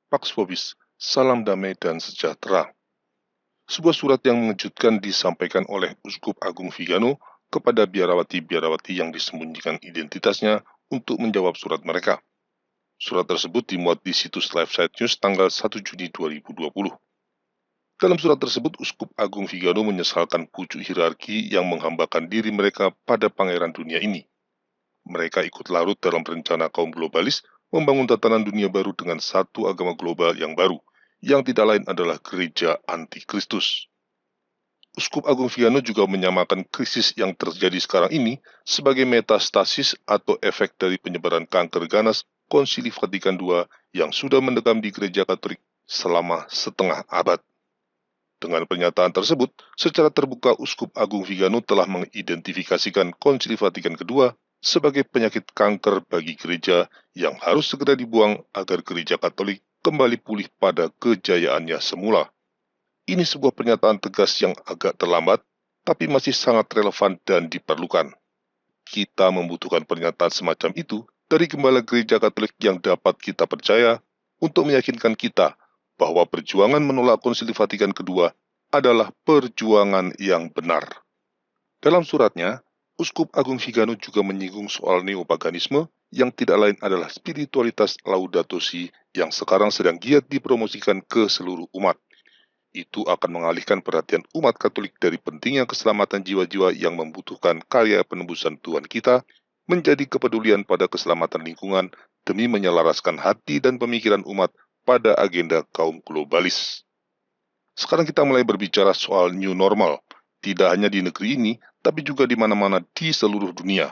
Pax Vobis, salam damai dan sejahtera. Sebuah surat yang mengejutkan disampaikan oleh Uskup Agung Vigano kepada biarawati-biarawati yang disembunyikan identitasnya untuk menjawab surat mereka. Surat tersebut dimuat di situs LiveSite News tanggal 1 Juni 2020. Dalam surat tersebut, Uskup Agung Vigano menyesalkan pucuk hierarki yang menghambakan diri mereka pada pangeran dunia ini. Mereka ikut larut dalam rencana kaum globalis membangun tatanan dunia baru dengan satu agama global yang baru, yang tidak lain adalah gereja antikristus. Uskup Agung Vigano juga menyamakan krisis yang terjadi sekarang ini sebagai metastasis atau efek dari penyebaran kanker ganas Konsili Vatikan II yang sudah mendekam di gereja Katolik selama setengah abad. Dengan pernyataan tersebut, secara terbuka Uskup Agung Vigano telah mengidentifikasikan Konsili Vatikan II sebagai penyakit kanker bagi gereja yang harus segera dibuang agar gereja Katolik kembali pulih pada kejayaannya semula. Ini sebuah pernyataan tegas yang agak terlambat, tapi masih sangat relevan dan diperlukan. Kita membutuhkan pernyataan semacam itu dari gembala gereja Katolik yang dapat kita percaya untuk meyakinkan kita bahwa perjuangan menolak Konsili Vatikan II adalah perjuangan yang benar. Dalam suratnya, Uskup Agung Vigano juga menyinggung soal neopaganisme yang tidak lain adalah spiritualitas Laudato Si yang sekarang sedang giat dipromosikan ke seluruh umat. Itu akan mengalihkan perhatian umat Katolik dari pentingnya keselamatan jiwa-jiwa yang membutuhkan karya penebusan Tuhan kita menjadi kepedulian pada keselamatan lingkungan demi menyelaraskan hati dan pemikiran umat pada agenda kaum globalis. Sekarang kita mulai berbicara soal new normal, tidak hanya di negeri ini, tapi juga di mana-mana di seluruh dunia.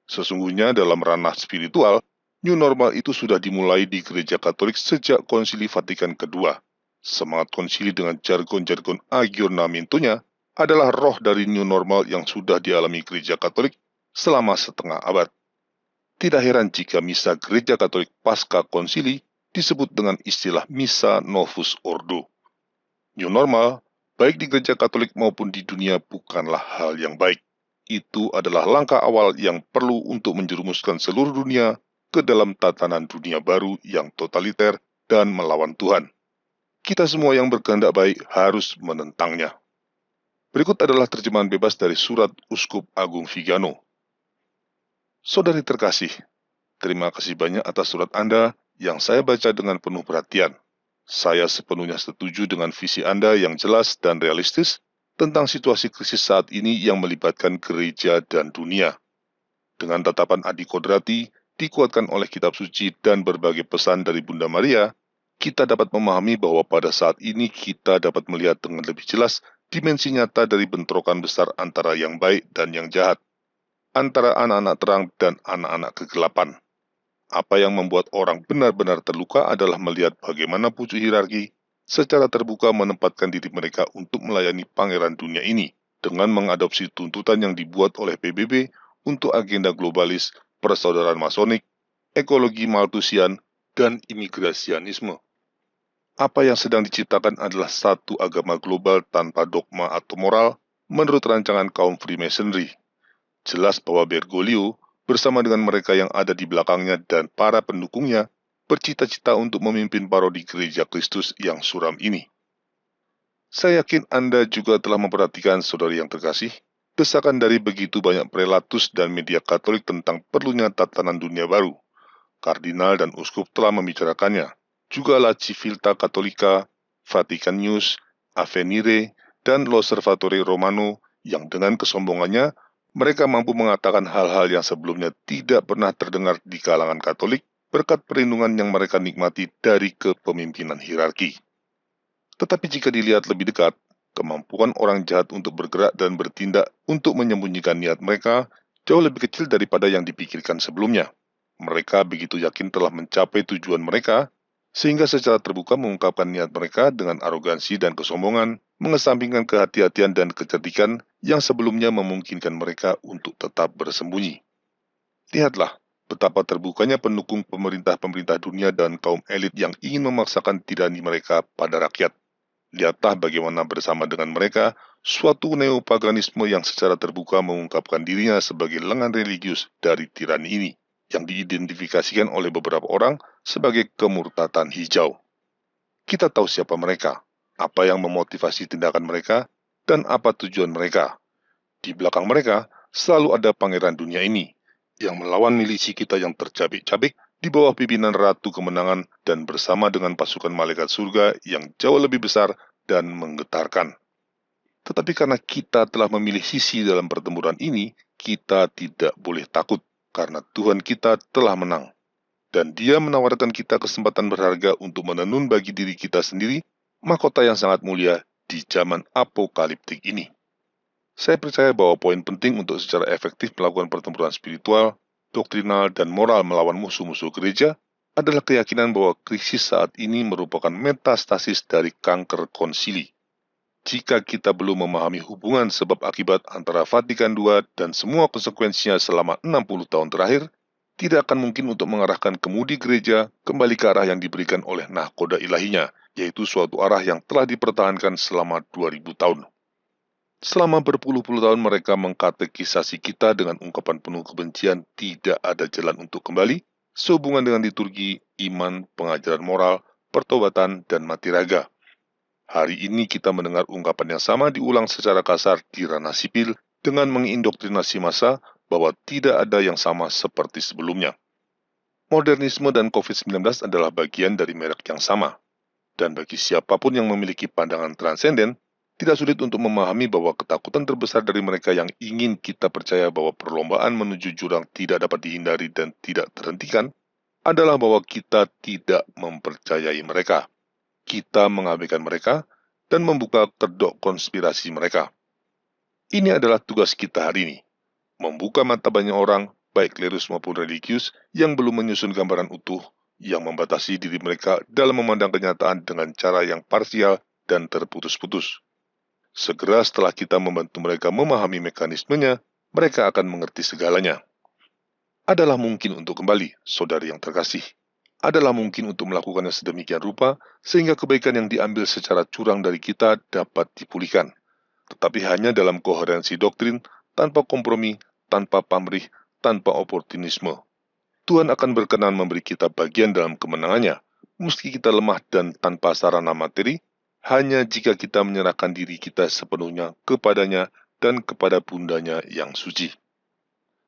Sesungguhnya dalam ranah spiritual, new normal itu sudah dimulai di gereja Katolik sejak Konsili Vatikan II. Semangat konsili dengan jargon-jargon aggiornamentonya adalah roh dari new normal yang sudah dialami gereja Katolik selama setengah abad. Tidak heran jika misa gereja Katolik pasca konsili disebut dengan istilah Misa Novus Ordo. New normal, baik di gereja Katolik maupun di dunia bukanlah hal yang baik. Itu adalah langkah awal yang perlu untuk menjerumuskan seluruh dunia ke dalam tatanan dunia baru yang totaliter dan melawan Tuhan. Kita semua yang berkehendak baik harus menentangnya. Berikut adalah terjemahan bebas dari surat Uskup Agung Vigano. Saudari terkasih, terima kasih banyak atas surat Anda yang saya baca dengan penuh perhatian. Saya sepenuhnya setuju dengan visi Anda yang jelas dan realistis tentang situasi krisis saat ini yang melibatkan gereja dan dunia. Dengan tatapan Adi Kodrati, dikuatkan oleh kitab suci dan berbagai pesan dari Bunda Maria, kita dapat memahami bahwa pada saat ini kita dapat melihat dengan lebih jelas dimensi nyata dari bentrokan besar antara yang baik dan yang jahat, antara anak-anak terang dan anak-anak kegelapan. Apa yang membuat orang benar-benar terluka adalah melihat bagaimana pucuk hierarki secara terbuka menempatkan diri mereka untuk melayani pangeran dunia ini dengan mengadopsi tuntutan yang dibuat oleh PBB untuk agenda globalis, persaudaraan masonik, ekologi maltusian, dan imigrasianisme. Apa yang sedang diciptakan adalah satu agama global tanpa dogma atau moral menurut rancangan kaum Freemasonry. Jelas bahwa Bergoglio bersama dengan mereka yang ada di belakangnya dan para pendukungnya, bercita-cita untuk memimpin parodi gereja Kristus yang suram ini. Saya yakin Anda juga telah memperhatikan, saudari yang terkasih, desakan dari begitu banyak prelatus dan media Katolik tentang perlunya tatanan dunia baru. Kardinal dan uskup telah membicarakannya. Juga La Civiltà Cattolica, Vatican News, Avvenire, dan L'Osservatore Romano yang dengan kesombongannya mereka mampu mengatakan hal-hal yang sebelumnya tidak pernah terdengar di kalangan Katolik berkat perlindungan yang mereka nikmati dari kepemimpinan hierarki. Tetapi jika dilihat lebih dekat, kemampuan orang jahat untuk bergerak dan bertindak untuk menyembunyikan niat mereka jauh lebih kecil daripada yang dipikirkan sebelumnya. Mereka begitu yakin telah mencapai tujuan mereka, sehingga secara terbuka mengungkapkan niat mereka dengan arogansi dan kesombongan, mengesampingkan kehati-hatian dan kecerdikan yang sebelumnya memungkinkan mereka untuk tetap bersembunyi. Lihatlah betapa terbukanya pendukung pemerintah-pemerintah dunia dan kaum elit yang ingin memaksakan tirani mereka pada rakyat. Lihatlah bagaimana bersama dengan mereka, suatu neopaganisme yang secara terbuka mengungkapkan dirinya sebagai lengan religius dari tirani ini, yang diidentifikasikan oleh beberapa orang sebagai kemurtatan hijau. Kita tahu siapa mereka, apa yang memotivasi tindakan mereka, dan apa tujuan mereka. Di belakang mereka selalu ada pangeran dunia ini yang melawan milisi kita yang tercabik-cabik di bawah pimpinan Ratu Kemenangan dan bersama dengan pasukan malaikat surga yang jauh lebih besar dan menggetarkan. Tetapi karena kita telah memilih sisi dalam pertempuran ini, kita tidak boleh takut karena Tuhan kita telah menang. Dan Dia menawarkan kita kesempatan berharga untuk menenun bagi diri kita sendiri mahkota yang sangat mulia di zaman apokaliptik ini. Saya percaya bahwa poin penting untuk secara efektif melakukan pertempuran spiritual, doktrinal, dan moral melawan musuh-musuh gereja adalah keyakinan bahwa krisis saat ini merupakan metastasis dari kanker konsili. Jika kita belum memahami hubungan sebab akibat antara Vatikan II dan semua konsekuensinya selama 60 tahun terakhir, tidak akan mungkin untuk mengarahkan kemudi gereja kembali ke arah yang diberikan oleh nahkoda ilahinya, yaitu suatu arah yang telah dipertahankan selama 2000 tahun. Selama berpuluh-puluh tahun mereka mengkatekisasi kita dengan ungkapan penuh kebencian tidak ada jalan untuk kembali, sehubungan dengan liturgi, iman, pengajaran moral, pertobatan, dan mati raga. Hari ini kita mendengar ungkapan yang sama diulang secara kasar di ranah sipil dengan mengindoktrinasi massa bahwa tidak ada yang sama seperti sebelumnya. Modernisme dan COVID-19 adalah bagian dari merek yang sama. Dan bagi siapapun yang memiliki pandangan transenden, tidak sulit untuk memahami bahwa ketakutan terbesar dari mereka yang ingin kita percaya bahwa perlombaan menuju jurang tidak dapat dihindari dan tidak terhentikan, adalah bahwa kita tidak mempercayai mereka. Kita mengabaikan mereka dan membuka kedok konspirasi mereka. Ini adalah tugas kita hari ini, membuka mata banyak orang, baik klerus maupun religius, yang belum menyusun gambaran utuh, yang membatasi diri mereka dalam memandang kenyataan dengan cara yang parsial dan terputus-putus. Segera setelah kita membantu mereka memahami mekanismenya, mereka akan mengerti segalanya. Adalah mungkin untuk kembali, saudari yang terkasih. Adalah mungkin untuk melakukannya sedemikian rupa, sehingga kebaikan yang diambil secara curang dari kita dapat dipulihkan. Tetapi hanya dalam koherensi doktrin, tanpa kompromi, tanpa pamrih, tanpa oportunisme. Tuhan akan berkenan memberi kita bagian dalam kemenangannya, meski kita lemah dan tanpa sarana materi, hanya jika kita menyerahkan diri kita sepenuhnya kepadanya dan kepada bundanya yang suci.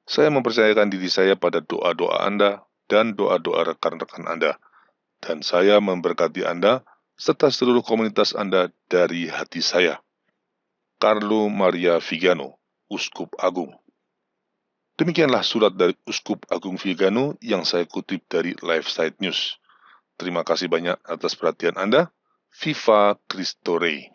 Saya mempercayakan diri saya pada doa-doa Anda dan doa-doa rekan-rekan Anda, dan saya memberkati Anda serta seluruh komunitas Anda dari hati saya. Carlo Maria Vigano, Uskup Agung. Demikianlah surat dari Uskup Agung Vigano yang saya kutip dari LifeSite News. Terima kasih banyak atas perhatian Anda. Viva Cristo Rey.